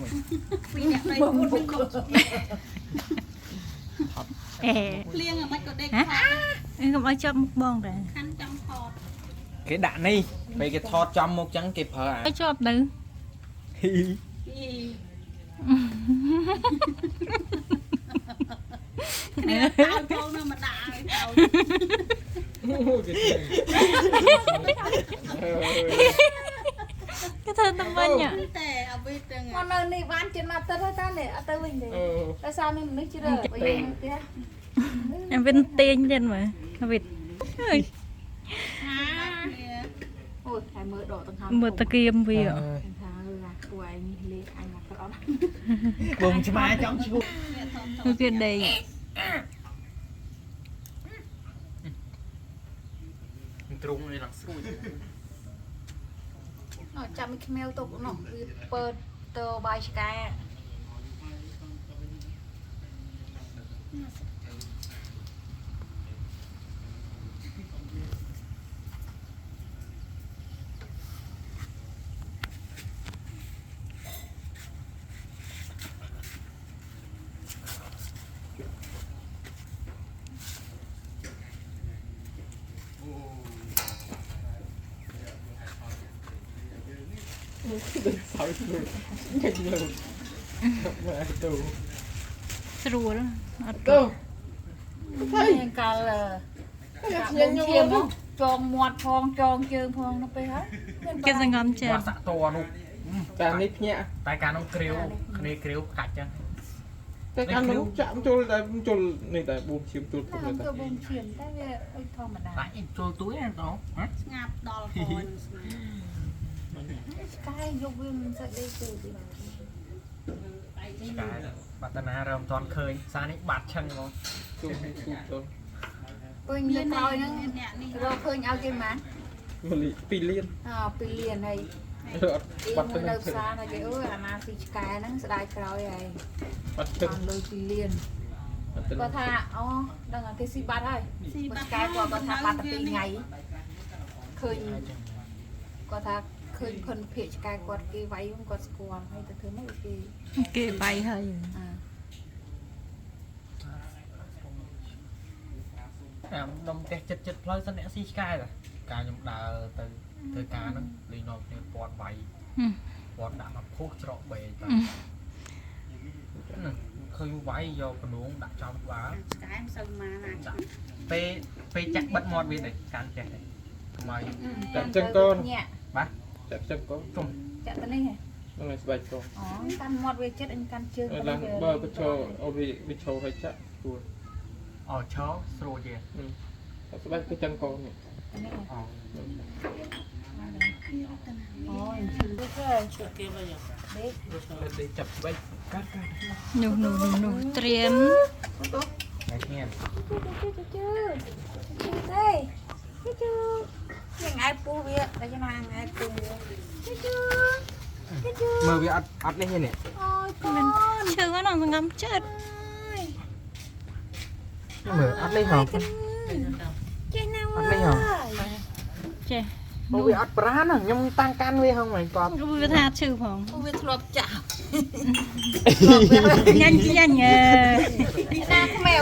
mình ពីអ្នកដៃពុតនឹងកុំភ្លៀងអាមិនក៏ដេកថត កុំឲ្យចាប់មុខបងដែរ ខាន់ចង់ថត cái đạn đi bây cái thọt trong một trắng kịp hở à ឲ្យជាប់ទៅ គ្នាតើចូលនៅមកដាក់ឲ្យទៅ គេធ្វើទៅវិញ តែអវិតទាំង មកនៅនេះបានជិតមកទៅតានេះអត់ទៅវិញទេតែសារនេះមនុស្សជ្រើបើយើងផ្ទះ អាវិនទាញទៀតមើលអាវិនអើយ ហា អូយតែមើលដកទាំងហោ មើលតគៀមវា ថាឡាគួរឯងលេខអញមកក្រំ bùng chma trong chú គឺគេដេក trung này là xui ចាំខ្មៅទុកនោះវាពើទៅបាយឆ្កែ sáu luôn nhanh luôn mà tù ស្រួលអត់ đâu មានកាលខ្ញុំឈាមចងមាត់ផងចងជើងផងទៅពេលហើយ គេសង្ងំចេះ quả xạ to luôn ta nít nhẹ tại cả nó kêu này kêu cạch chân tại cả nó chạm chôn tại chôn này tại buông chim chôn តែ này ទៅ tại បងឈាមតែវាអីធម្មតា tại chôn túi này đó hả ស្ងាត់ដល់ហនស្ងាត់ ឆ្កែយកវាមិនស្អីទេទេ cái bạn ta na rầm toàn khơi xa này bạt chân không chôn chôn chôn ពេញលើក្រោយហ្នឹង អ្នកនេះ រកឃើញឲ្យគេម៉ាន mà lì pi liên ពីលៀនហើយ rồi គេ bắt មួយ chân នៅផ្សារណាគេអើយអាណាស៊ីឆ្កែហ្នឹងស្ដាយក្រោយហើយ bắt អ chân ត់លុយពីលៀន bắt chân គាត់ថាអូដឹងតែគេស៊ីបាត់ហើយ ស៊ីបា ឆ្កែ ត់ គាត់ថាបាត់តែ2ថ្ងៃឃើញគាត់ថាឃើញភិនភាកឆ្កែគាត់គេវាយគាត់ស្គាល់ហើយទៅធ្វើម៉េចគេ គេបាយហើយ đông cái chật chật phơi sân nè xí sky rồi cả nhung đào từ từ cá nó đi nộp nên bọt bay bọt đã mà phốt trọ bể khơi váy vô còn uống đặt trong quá ឆ្កែមិនសូវមកណា pe pe chắc bắt mọt về này can chè này mày ចាក់chân con bắt chắc chân có chung ចាក់ទៅនេះហ៎ nó này bạch con អូកាន់មាត់វាចិត្តអញកាន់ជើង làm bơ cái cho ô bị trâu hay chắc cua ở chó rồi gì sẽ bắt cái chân con này នេះ ờ អូយឈឺទៅគេវិញ để chập bay cắt cắt នោះត្រៀម này nghe ទេជូយ៉ាងឯពូវាតែយ៉ាងណាឯពូវាជូ mơ bị ắt lên như này អូយកូន ឈឺហ្នឹងសង្ងំចិត្ត mơ ắt lên hả ចេះណាស់ ắt lên hả ចេះ Ủa vì ắt bra nè nhưng tăng can với không mày con វាថាឈឺផង វាធ្លាប់ចាក់ ញ៉ាញ់ញ៉ាញ់ ណាខ្មៅ